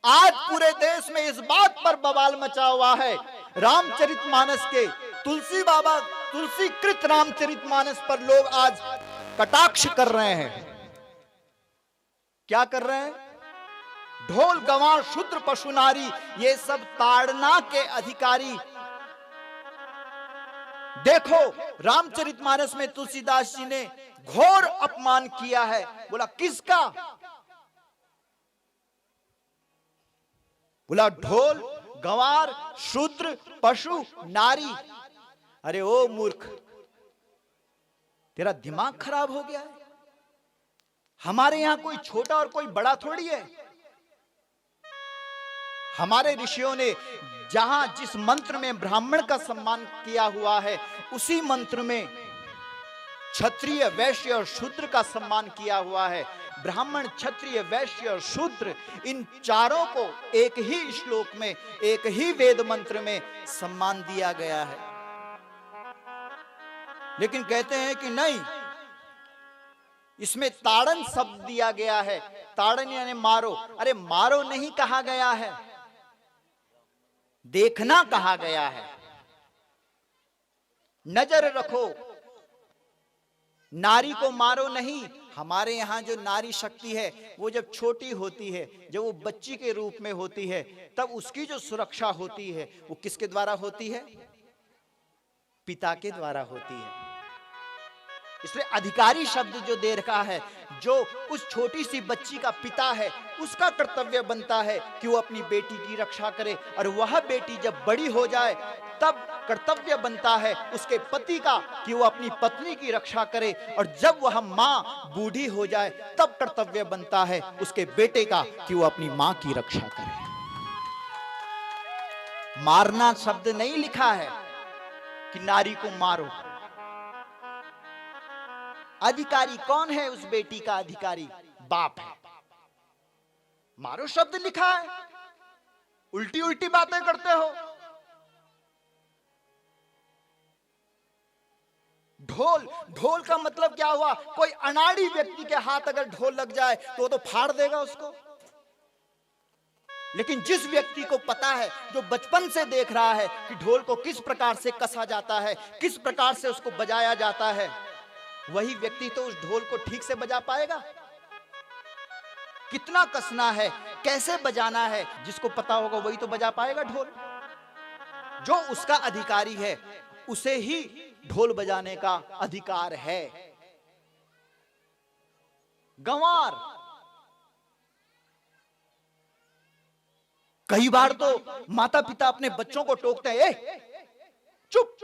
आज पूरे देश में इस बात पर बवाल मचा हुआ है, रामचरितमानस के तुलसीकृत रामचरितमानस पर लोग आज कटाक्ष कर रहे हैं। क्या कर रहे हैं? ढोल गंवार शूद्र पशु नारी, ये सब ताड़ना के अधिकारी। देखो, रामचरितमानस में तुलसीदास जी ने घोर अपमान किया है। बोला किसका? बोला ढोल गंवार शूद्र पशु नारी। अरे ओ मूर्ख, तेरा दिमाग खराब हो गया है? हमारे यहां कोई छोटा और कोई बड़ा थोड़ी है। हमारे ऋषियों ने जहां जिस मंत्र में ब्राह्मण का सम्मान किया हुआ है, उसी मंत्र में क्षत्रिय वैश्य और शूद्र का सम्मान किया हुआ है। ब्राह्मण क्षत्रिय वैश्य और शूद्र, इन चारों को एक ही श्लोक में, एक ही वेद मंत्र में सम्मान दिया गया है। लेकिन कहते हैं कि नहीं, इसमें ताड़न शब्द दिया गया है। ताड़न यानी मारो। अरे मारो नहीं कहा गया है, देखना कहा गया है। नजर रखो, नारी को मारो नहीं। हमारे यहां जो नारी शक्ति है, वो जब छोटी होती है, जब वो बच्ची के रूप में होती है, तब उसकी जो सुरक्षा होती है वो किसके द्वारा होती है? पिता के द्वारा होती है। इसलिए अधिकारी शब्द जो दे रखा है, जो उस छोटी सी बच्ची का पिता है, उसका कर्तव्य बनता है कि वो अपनी बेटी की रक्षा करे। और वह बेटी जब बड़ी हो जाए, तब कर्तव्य बनता है उसके पति का कि वो अपनी पत्नी की रक्षा करे। और जब वह माँ बूढ़ी हो जाए, तब कर्तव्य बनता है उसके बेटे का कि वो अपनी माँ की रक्षा करे। मारना शब्द नहीं लिखा है कि नारी को मारो। अधिकारी कौन है? उस बेटी का अधिकारी बाप है। मारो शब्द लिखा है, उल्टी उल्टी बातें करते हो। ढोल का मतलब क्या हुआ? कोई अनाड़ी व्यक्ति के हाथ अगर ढोल लग जाए तो वो तो फाड़ देगा उसको। लेकिन जिस व्यक्ति को पता है, जो बचपन से देख रहा है कि ढोल को किस प्रकार से कसा जाता है, किस प्रकार से उसको बजाया जाता है, वही व्यक्ति तो उस ढोल को ठीक से बजा पाएगा। कितना कसना है, कैसे बजाना है, जिसको पता होगा वही तो बजा पाएगा ढोल। जो उसका अधिकारी है, उसे ही ढोल बजाने का अधिकार है। गंवार, कई बार तो माता पिता अपने बच्चों को टोकते हैं, चुप,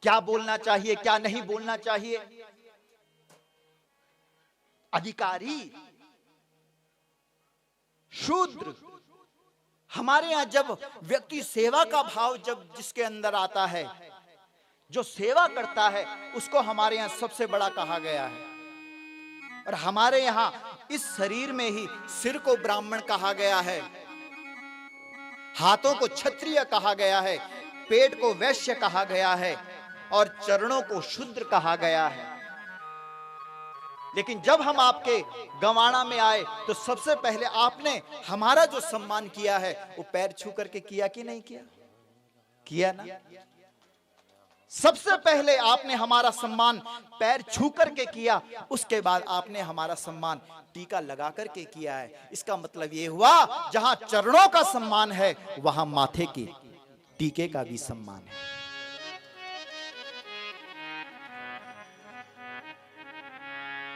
क्या बोलना चाहिए, क्या नहीं बोलना चाहिए। अधिकारी शूद्र। हमारे यहां जब व्यक्ति सेवा का भाव जब जिसके अंदर आता है, जो सेवा करता है, उसको हमारे यहां सबसे बड़ा कहा गया है। और हमारे यहां इस शरीर में ही सिर को ब्राह्मण कहा गया है, हाथों को क्षत्रिय कहा गया है, पेट को वैश्य कहा गया है और चरणों को शूद्र कहा गया है। लेकिन जब हम आपके गंवाणा में आए, तो सबसे पहले आपने हमारा जो सम्मान किया है, वो पैर छू करके किया कि नहीं किया? किया ना। सबसे पहले आपने हमारा सम्मान पैर छू करके किया, उसके बाद आपने हमारा सम्मान टीका लगा करके किया है। इसका मतलब ये हुआ, जहां चरणों का सम्मान है, वहां माथे के टीके का भी सम्मान है।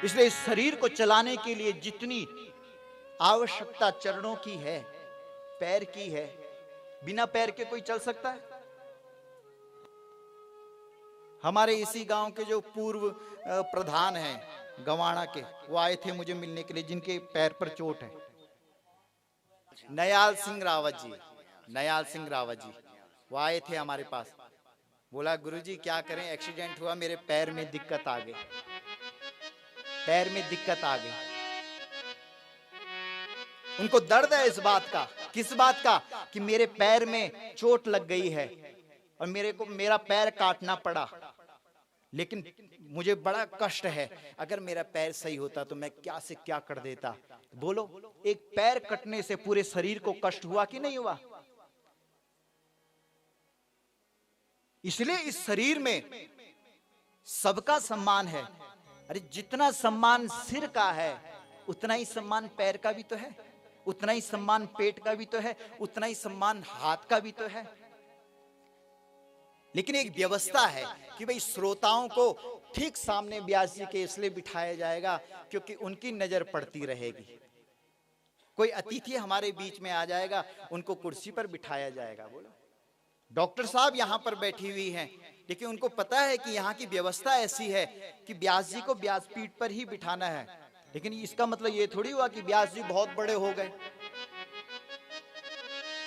इसलिए इस शरीर को चलाने के लिए जितनी आवश्यकता चरणों की है, पैर की है, बिना पैर के कोई चल सकता है? हमारे इसी गांव के जो पूर्व प्रधान हैं गंवाणा के, वो आए थे मुझे मिलने के लिए, जिनके पैर पर चोट है। नयाल सिंह रावत जी, वो आए थे हमारे पास। बोला गुरुजी क्या करें, एक्सीडेंट हुआ, मेरे पैर में दिक्कत आ गई, पैर में दिक्कत आ गई। उनको दर्द है इस बात का। किस बात का? कि मेरे पैर में चोट लग गई है और मेरा पैर काटना पड़ा। लेकिन मुझे बड़ा कष्ट है, अगर मेरा पैर सही होता तो मैं क्या से क्या कर देता। बोलो, एक पैर कटने से पूरे शरीर को कष्ट हुआ कि नहीं हुआ? इसलिए इस शरीर में सबका सम्मान है। अरे जितना सम्मान सिर का है उतना ही सम्मान पैर का भी तो है, उतना ही सम्मान पेट का भी तो है, उतना ही सम्मान हाथ का भी तो है। लेकिन एक व्यवस्था है कि भाई श्रोताओं को ठीक सामने व्यास जी के इसलिए बिठाया जाएगा क्योंकि उनकी नजर पड़ती रहेगी। कोई अतिथि हमारे बीच में आ जाएगा, उनको कुर्सी पर बिठाया जाएगा। बोलो, डॉक्टर साहब यहाँ पर बैठी हुई हैं, लेकिन उनको पता है कि यहाँ की व्यवस्था ऐसी है कि व्यास जी को व्यासपीठ पर ही बिठाना है। लेकिन इसका मतलब ये थोड़ी हुआ कि व्यास जी बहुत बड़े हो गए।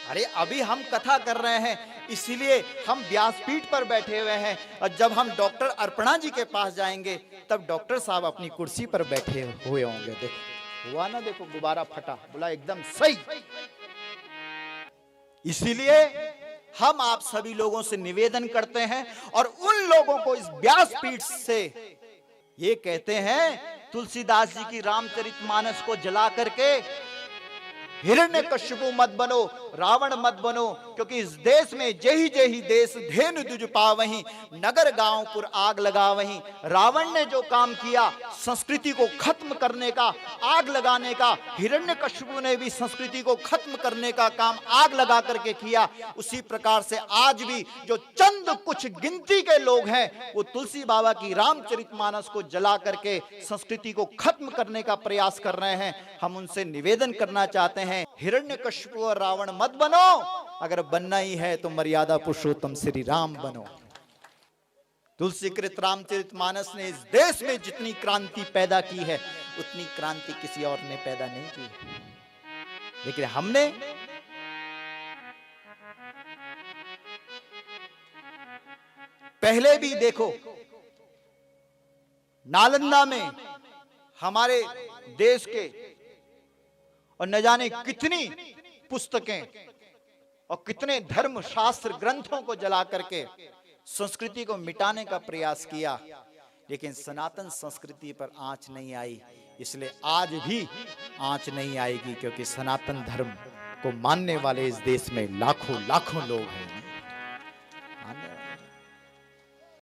अरे अभी हम कथा कर रहे हैं इसीलिए हम व्यासपीठ पर बैठे हुए हैं, और जब हम डॉक्टर अर्पणा जी के पास जाएंगे तब डॉक्टर साहब अपनी कुर्सी पर बैठे हुए होंगे। देखो हुआ ना, देखो गुब्बारा फटा, बोला एकदम सही। इसीलिए हम आप सभी लोगों से निवेदन करते हैं और उन लोगों को इस व्यासपीठ से ये कहते हैं, तुलसीदास जी की रामचरितमानस को जला करके हिरण्यकश्यपु मत बनो, रावण मत बनो, क्योंकि इस देश में जेहि जेहि देश धेनु दुज पावहीं, नगर गांवपुर आग लगावहीं। रावण ने जो काम किया संस्कृति को खत्म करने का, आग लगाने का, हिरण्यकश्यपु ने भी संस्कृति को खत्म करने का काम आग लगा करके किया। उसी प्रकार से आज भी जो चंद कुछ गिनती के लोग हैं वो तुलसी बाबा की रामचरितमानस को जला करके संस्कृति को खत्म करने का प्रयास कर रहे हैं। हम उनसे निवेदन करना चाहते हैं, हिरण्यकश्यपु और रावण मत बनो, अगर बनना ही है तो मर्यादा पुरुषोत्तम श्री राम बनो। तुलसीकृत रामचरितमानस ने इस देश में जितनी क्रांति पैदा की है उतनी क्रांति किसी और ने पैदा नहीं की। लेकिन हमने पहले भी देखो, नालंदा में हमारे देश के और न जाने कितनी पुस्तकें और कितने धर्म शास्त्र ग्रंथों को जला करके संस्कृति को मिटाने का प्रयास किया, लेकिन सनातन संस्कृति पर आंच नहीं आई। इसलिए आज भी आंच नहीं आएगी, क्योंकि सनातन धर्म को मानने वाले इस देश में लाखों लाखों लोग हैं।